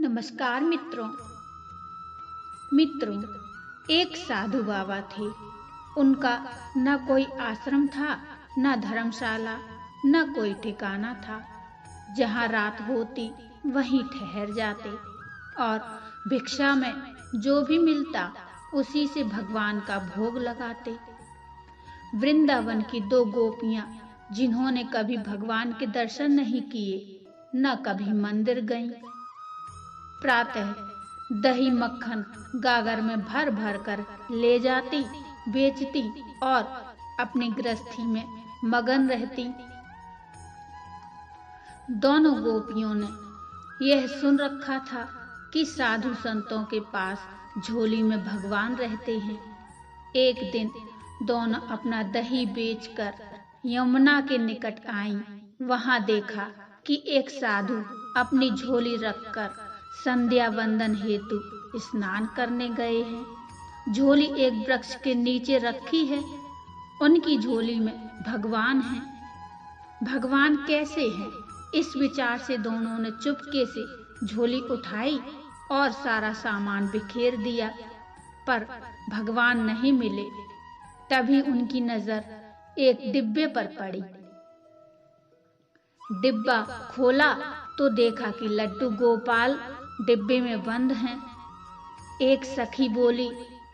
नमस्कार मित्रों, एक साधु बाबा थे। उनका न कोई आश्रम था, न धर्मशाला, न कोई ठिकाना था। जहाँ रात होती वहीं ठहर जाते और भिक्षा में जो भी मिलता उसी से भगवान का भोग लगाते। वृंदावन की दो गोपियां जिन्होंने कभी भगवान के दर्शन नहीं किए, न कभी मंदिर गईं, प्रातः दही मक्खन गागर में भर भर कर ले जाती, बेचती और अपनी गृहस्थी में मगन रहती। दोनों गोपियों ने यह सुन रखा था कि साधु संतों के पास झोली में भगवान रहते हैं। एक दिन दोनों अपना दही बेचकर यमुना के निकट आईं। वहां देखा कि एक साधु अपनी झोली रखकर संध्या वंदन हेतु स्नान करने गए हैं। झोली एक वृक्ष के नीचे रखी है। उनकी झोली में भगवान हैं। भगवान कैसे हैं? इस विचार से दोनों ने चुपके से झोली उठाई और सारा सामान बिखेर दिया, पर भगवान नहीं मिले। तभी उनकी नजर एक डिब्बे पर पड़ी। डिब्बा खोला तो देखा कि लड्डू गोपाल डिब्बे में बंद हैं। एक सखी बोली,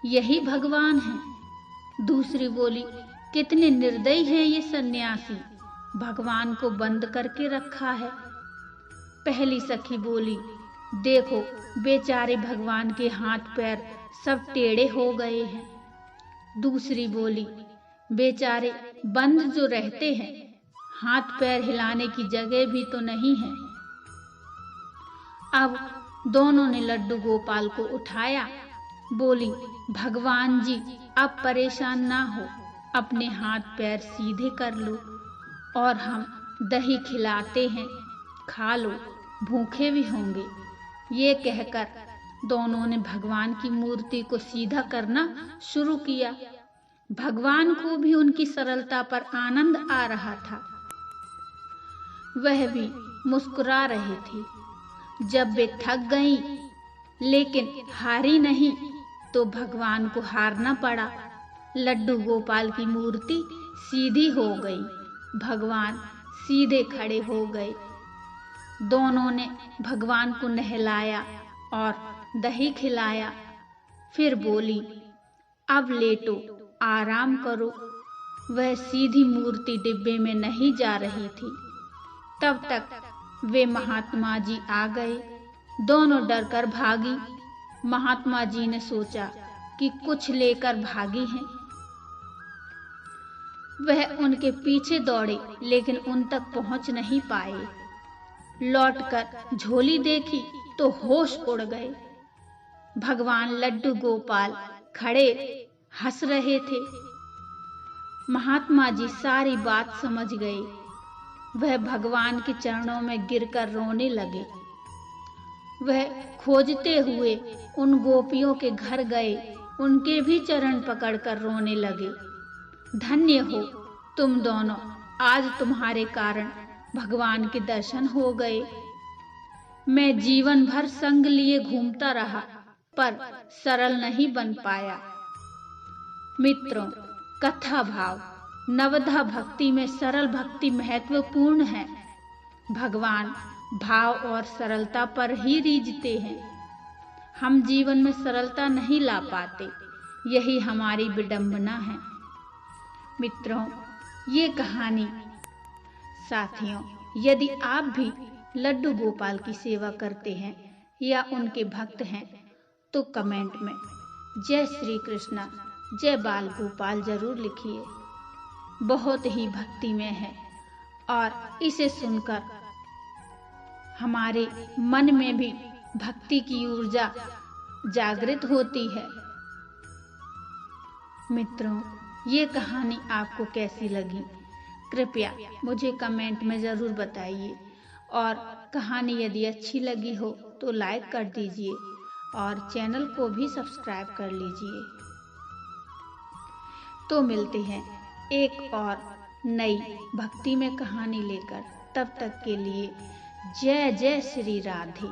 यही भगवान हैं। दूसरी बोली, कितने निर्दयी हैं ये सन्यासी, भगवान को बंद करके रखा है। पहली सखी बोली, देखो बेचारे भगवान के हाथ पैर सब टेढ़े हो गए हैं। दूसरी बोली, बेचारे बंद जो रहते हैं, हाथ पैर हिलाने की जगह भी तो नहीं है। अब दोनों ने लड्डू गोपाल को उठाया। बोली, भगवान जी अब परेशान ना हो, अपने हाथ पैर सीधे कर लो और हम दही खिलाते हैं, खा लो, भूखे भी होंगे। ये कहकर दोनों ने भगवान की मूर्ति को सीधा करना शुरू किया। भगवान को भी उनकी सरलता पर आनंद आ रहा था। वह भी मुस्कुरा रहे थे। जब वे थक गईं, लेकिन हारी नहीं, तो भगवान को हारना पड़ा। लड्डू गोपाल की मूर्ति सीधी हो गई। भगवान सीधे खड़े हो गए। दोनों ने भगवान को नहलाया और दही खिलाया। फिर बोली, अब लेटो, आराम करो। वह सीधी मूर्ति डिब्बे में नहीं जा रही थी। तब तक वे महात्मा जी आ गए। दोनों डरकर भागी। महात्मा जी ने सोचा कि कुछ लेकर भागी हैं। वह उनके पीछे दौड़े, लेकिन उन तक पहुंच नहीं पाए। लौटकर झोली देखी तो होश उड़ गए। भगवान लड्डू गोपाल खड़े हंस रहे थे। महात्मा जी सारी बात समझ गए। वह भगवान के चरणों में गिरकर रोने लगे। वह खोजते हुए उन गोपियों के घर गए, उनके भी चरण पकड़कर रोने लगे। धन्य हो तुम दोनों, आज तुम्हारे कारण भगवान के दर्शन हो गए। मैं जीवन भर संग लिए घूमता रहा, पर सरल नहीं बन पाया। मित्रों, कथा भाव नवधा भक्ति में सरल भक्ति महत्वपूर्ण है। भगवान भाव और सरलता पर ही रीझते हैं। हम जीवन में सरलता नहीं ला पाते, यही हमारी विडंबना है। मित्रों, ये कहानी साथियों, यदि आप भी लड्डू गोपाल की सेवा करते हैं या उनके भक्त हैं, तो कमेंट में जय श्री कृष्णा, जय बाल गोपाल जरूर लिखिए। बहुत ही भक्तिमय है और इसे सुनकर हमारे मन में भी भक्ति की ऊर्जा जागृत होती है। मित्रों, ये कहानी आपको कैसी लगी, कृपया मुझे कमेंट में ज़रूर बताइए। और कहानी यदि अच्छी लगी हो तो लाइक कर दीजिए और चैनल को भी सब्सक्राइब कर लीजिए। तो मिलते हैं एक और नई भक्ति में कहानी लेकर। तब तक के लिए जय जय श्री राधे।